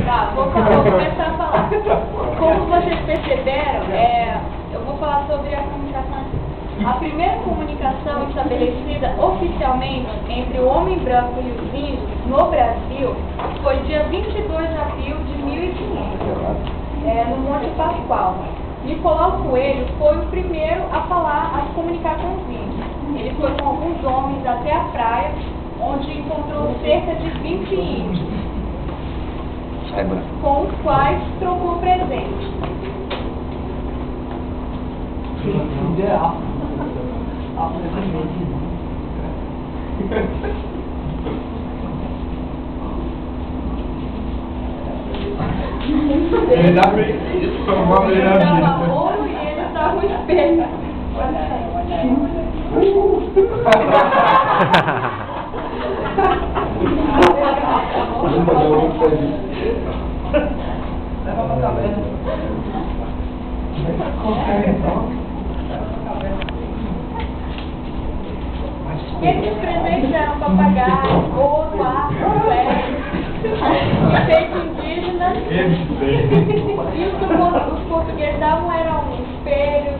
Tá, vou começar a falar. Como vocês perceberam, eu vou falar sobre a comunicação. A primeira comunicação estabelecida oficialmente entre o homem branco e os índios no Brasil foi dia 22 de abril de 1500, no Monte Pascoal. Nicolau Coelho foi o primeiro a falar, a se comunicar com os índios. Ele foi com alguns homens até a praia, onde encontrou cerca de 20 índios, com os quais trocou presente. Ele dava isso, uma Ele dava ouro e ele dava um espelho. Leva pra cabeça. Esses presentes eram papagaio, ouro, aço, ferro, enfeite indígena. E os portugueses davam eram um espelho,